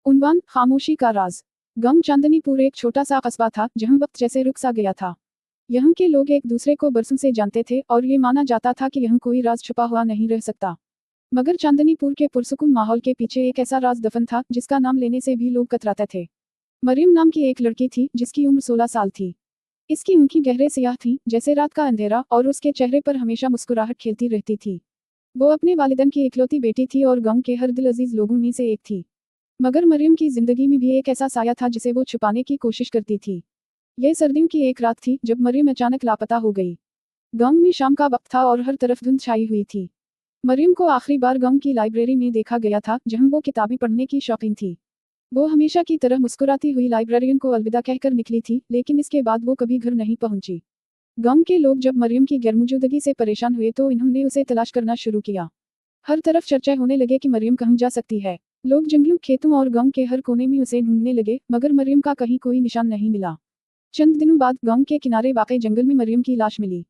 उन्वान खामोशी का राज। गांव चांदनीपुर एक छोटा सा कस्बा था जहां वक्त जैसे रुक सा गया था। यहाँ के लोग एक दूसरे को बरसों से जानते थे और ये माना जाता था कि यहाँ कोई राज छुपा हुआ नहीं रह सकता। मगर चांदनीपुर के पुरसुकून माहौल के पीछे एक ऐसा राज दफन था जिसका नाम लेने से भी लोग कतराते थे। मरियम नाम की एक लड़की थी जिसकी उम्र 16 साल थी। इसकी आंखें गहरे स्याह थीं जैसे रात का अंधेरा और उसके चेहरे पर हमेशा मुस्कुराहट खिलती रहती थी। वो अपने वालिदैन की इकलौती बेटी थी और गांव के हर दिल अजीज लोगों में से एक थी। मगर मरियम की जिंदगी में भी एक ऐसा साया था जिसे वो छुपाने की कोशिश करती थी। यह सर्दियों की एक रात थी जब मरियम अचानक लापता हो गई। गांव में शाम का वक्त था और हर तरफ धुंध छाई हुई थी। मरियम को आखिरी बार गांव की लाइब्रेरी में देखा गया था जहां वो किताबें पढ़ने की शौकीन थी। वो हमेशा की तरह मुस्कुराती हुई लाइब्रेरियन को अलविदा कहकर निकली थी, लेकिन इसके बाद वो कभी घर नहीं पहुंची। गांव के लोग जब मरियम की गैरमौजूदगी से परेशान हुए तो इन्होंने उसे तलाश करना शुरू किया। हर तरफ चर्चा होने लगे कि मरियम कहाँ जा सकती है। लोग जंगलों, खेतों और गांव के हर कोने में उसे ढूंढने लगे, मगर मरियम का कहीं कोई निशान नहीं मिला। चंद दिनों बाद गांव के किनारे वाक़ई जंगल में मरियम की लाश मिली।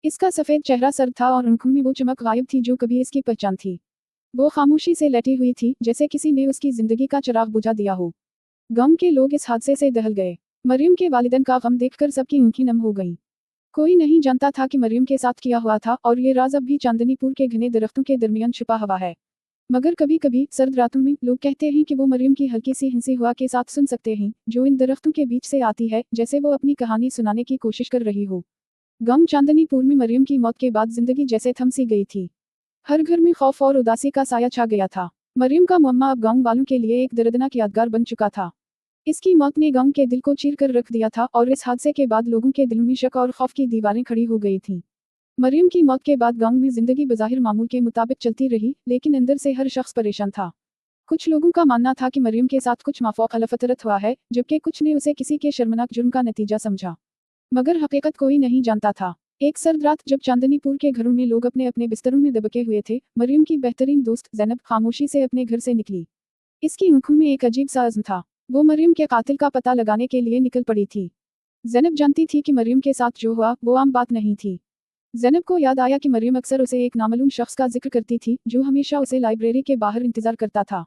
इसका सफेद चेहरा सर्द था और आंखों में वो चमक गायब थी जो कभी इसकी पहचान थी। वो खामोशी से लेटी हुई थी जैसे किसी ने उसकी जिंदगी का चिराग बुझा दिया हो। गांव के लोग इस हादसे से दहल गए। मरियम के वालिदैन का गम देखकर सबकी आंखें नम हो गईं। कोई नहीं जानता था कि मरियम के साथ क्या हुआ था और ये राज अब भी चांदनीपुर के घने दरख्तों के दरमियान छुपा हुआ है। मगर कभी कभी सर्द रातों में लोग कहते हैं कि वो मरियम की हल्की सी हंसी हुआ के साथ सुन सकते हैं जो इन दरख्तों के बीच से आती है, जैसे वो अपनी कहानी सुनाने की कोशिश कर रही हो। गांव चांदनीपुर में मरियम की मौत के बाद जिंदगी जैसे थम सी गई थी। हर घर में खौफ और उदासी का साया छा गया था। मरियम का मुअम्मा अब गांव वालों के लिए एक दर्दनाक यादगार बन चुका था। इसकी मौत ने गांव के दिल को चीर कर रख दिया था और इस हादसे के बाद लोगों के दिल में शक और खौफ की दीवारें खड़ी हो गई थीं। मरियम की मौत के बाद गांव में जिंदगी बज़ाहिर मामूल के मुताबिक चलती रही, लेकिन अंदर से हर शख्स परेशान था। कुछ लोगों का मानना था कि मरियम के साथ कुछ माफौक अलफतरत हुआ है, जबकि कुछ ने उसे किसी के शर्मनाक जुर्म का नतीजा समझा। मगर हकीकत कोई नहीं जानता था। एक सर्द रात जब चांदनीपुर के घरों में लोग अपने अपने बिस्तरों में दबके हुए थे, मरियम की बेहतरीन दोस्त ज़ैनब खामोशी से अपने घर से निकली। इसकी आंखों में एक अजीब सा अज़्म था। वो मरियम के कातिल का पता लगाने के लिए निकल पड़ी थी। ज़ैनब जानती थी कि मरियम के साथ जो हुआ वो आम बात नहीं थी। ज़ैनब को याद आया कि मरियम अक्सर उसे एक नामालूम शख्स का जिक्र करती थी जो हमेशा उसे लाइब्रेरी के बाहर इंतजार करता था।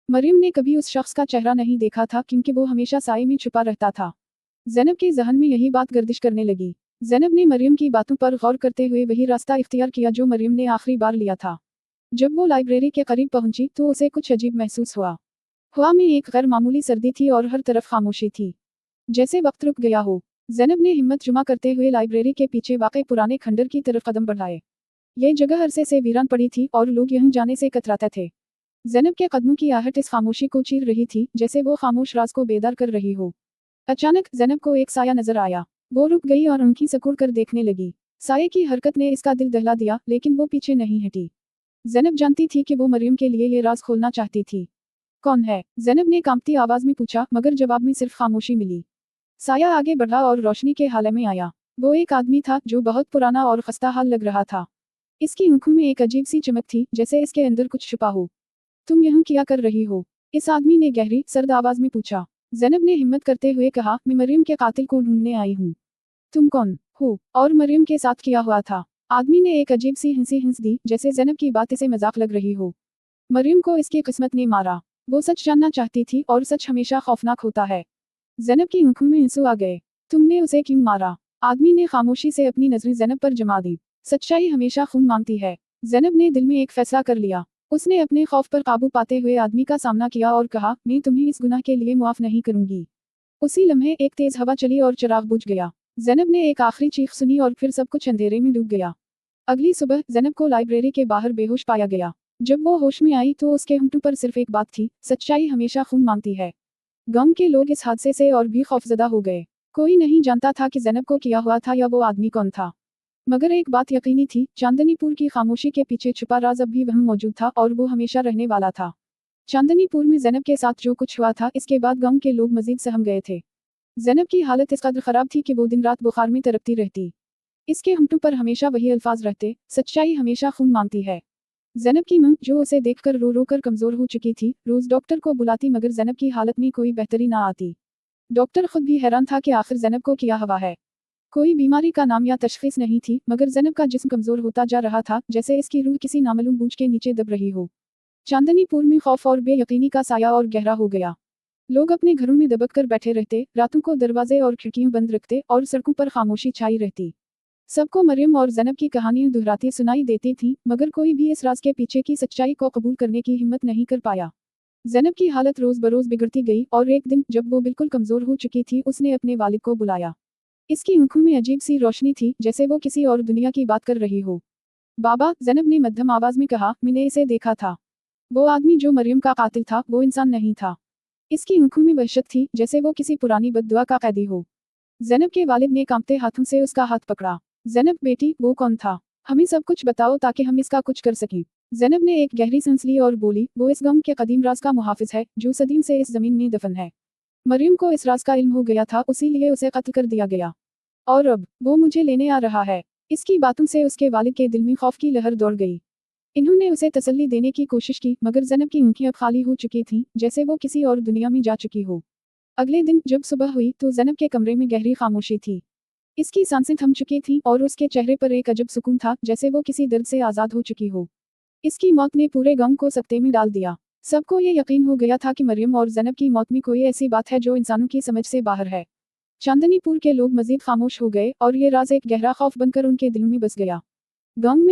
मरियम ने कभी उस शख्स का चेहरा नहीं देखा था क्योंकि वो हमेशा साए में छुपा रहता था। ज़ैनब के जहन में यही बात गर्दिश करने लगी। ज़ैनब ने मरियम की बातों पर गौर करते हुए वही रास्ता इख्तियार किया जो मरियम ने आखिरी बार लिया था। जब वो लाइब्रेरी के करीब पहुंची तो उसे कुछ अजीब महसूस हुआ। हवा में एक गैर मामूली सर्दी थी और हर तरफ खामोशी थी, जैसे वक्त रुक गया हो। ज़ैनब ने हिम्मत जुमा करते हुए लाइब्रेरी के पीछे वाक़ई पुराने खंडर की तरफ कदम बढ़ाए। ये जगह अरसे से वीरान पड़ी थी और लोग यहीं जाने से कतराते थे। ज़ैनब के कदमों की आहट इस खामोशी को चीर रही थी जैसे वो खामोश राज को बेदार कर रही हो। अचानक ज़ैनब को एक साया नजर आया। वो रुक गई और आंखें सिकुड़ कर देखने लगी। साये की हरकत ने इसका दिल दहला दिया, लेकिन वो पीछे नहीं हटी। ज़ैनब जानती थी कि वो मरियम के लिए ये राज खोलना चाहती थी। कौन है? ज़ैनब ने कांपती आवाज में पूछा, मगर जवाब में सिर्फ खामोशी मिली। साया आगे बढ़ा और रोशनी के हाले में आया। वो एक आदमी था जो बहुत पुराना और खस्ता हाल लग रहा था। इसकी आंखों में एक अजीब सी चमक थी जैसे इसके अंदर कुछ छुपा हो। तुम यहाँ क्या कर रही हो? इस आदमी ने गहरी सर्द आवाज में पूछा। ज़ैनब ने हिम्मत करते हुए कहा, मैं मरियम के कातिल को ढूंढने आई हूँ। तुम कौन हो और मरियम के साथ क्या हुआ था? आदमी ने एक अजीब सी हंसी हंस दी जैसे ज़ैनब की बात इसे मजाक लग रही हो। मरियम को इसकी किस्मत ने मारा। वो सच जानना चाहती थी और सच हमेशा खौफनाक होता है। ज़ैनब की आंखों में आंसू आ गए। तुमने उसे क्यों मारा? आदमी ने खामोशी से अपनी नजरें ज़ैनब पर जमा दी। सच्चाई हमेशा खून मांगती है। ज़ैनब ने दिल में एक फैसला कर लिया। उसने अपने खौफ पर काबू पाते हुए आदमी का सामना किया और कहा, मैं तुम्हें इस गुनाह के लिए मुआफ नहीं करूंगी। उसी लम्हे एक तेज हवा चली और चिराग बुझ गया। ज़ैनब ने एक आखिरी चीख सुनी और फिर सब कुछ अंधेरे में डूब गया। अगली सुबह ज़ैनब को लाइब्रेरी के बाहर बेहोश पाया गया। जब वो होश में आई तो उसके होंठों पर सिर्फ एक बात थी, सच्चाई हमेशा खून मांगती है। गांव के लोग इस हादसे से और भी खौफजदा हो गए। कोई नहीं जानता था कि ज़ैनब को क्या हुआ था या वो आदमी कौन था। मगर एक बात यकीनी थी, चांदनीपुर की खामोशी के पीछे छुपा राज अब भी वहीं मौजूद था और वो हमेशा रहने वाला था। चांदनीपुर में ज़ैनब के साथ जो कुछ हुआ था इसके बाद गांव के लोग मजीद सहम गए थे। ज़ैनब की हालत इस कदर खराब थी कि वो दिन रात बुखार में तड़पती रहती। इसके होंठों पर हमेशा वही अल्फाज रहते, सच्चाई हमेशा खून मांगती है। ज़ैनब की मां, जो उसे देखकर रो रो कर कमजोर हो चुकी थी, रोज डॉक्टर को बुलाती मगर ज़ैनब की हालत में कोई बेहतरी ना आती। डॉक्टर खुद भी हैरान था कि आखिर ज़ैनब को क्या हुआ है। कोई बीमारी का नाम या तशखीस नहीं थी, मगर ज़ैनब का जिस्म कमजोर होता जा रहा था, जैसे इसकी रूह किसी नामालूम बोझ के नीचे दब रही हो। चांदनीपुर में खौफ और बेयकीनी का साया और गहरा हो गया। लोग अपने घरों में दबक कर बैठे रहते, रातों को दरवाजे और खिड़कियां बंद रखते और सड़कों पर खामोशी छाई रहती। सबको मरियम और ज़ैनब की कहानियां दोहराती सुनाई देती थीं, मगर कोई भी इस राज के पीछे की सच्चाई को कबूल करने की हिम्मत नहीं कर पाया। ज़ैनब की हालत रोज़ बरोज़ बिगड़ती गई और एक दिन जब वो बिल्कुल कमज़ोर हो चुकी थी, उसने अपने वालिद को बुलाया। इसकी आंखों में अजीब सी रोशनी थी, जैसे वो किसी और दुनिया की बात कर रही हो। बाबा, ज़ैनब ने मध्यम आवाज़ में कहा, मैंने इसे देखा था। वो आदमी जो मरियम का कातिल था, वो इंसान नहीं था। इसकी आंखों में वहशत थी, जैसे वो किसी पुरानी बद्दुआ का कैदी हो। ज़ैनब के वालिद ने कांपते हाथों से उसका हाथ पकड़ा। ज़ैनब बेटी, वो कौन था? हमें सब कुछ बताओ ताकि हम इसका कुछ कर सकें। ज़ैनब ने एक गहरी सांस ली और बोली, वो इस गांव के कदीम राज का मुहाफिज है, जो सदियों से इस जमीन में दफन है। मरियम को इस राज का इल्म हो गया था, इसीलिए उसे कत्ल कर दिया गया। और अब वो मुझे लेने आ रहा है। इसकी बातों से उसके वालिद के दिल में खौफ की लहर दौड़ गई। इन्होंने उसे तसल्ली देने की कोशिश की, मगर ज़ैनब की आंखें अब खाली हो चुकी थीं, जैसे वो किसी और दुनिया में जा चुकी हो। अगले दिन जब सुबह हुई तो ज़ैनब के कमरे में गहरी खामोशी थी। इसकी सांसें थम चुकी थीं और उसके चेहरे पर एक अजब सुकून था, जैसे वो किसी दर्द से आज़ाद हो चुकी हो। इसकी मौत ने पूरे गांव को सकते में डाल दिया। सबको ये यकीन हो गया था कि मरियम और ज़ैनब की मौत में कोई ऐसी बात है जो इंसानों की समझ से बाहर है। चांदनीपुर के लोग मजीद खामोश हो गए और ये राज एक गहरा खौफ बनकर उनके दिल में बस गया। गांव में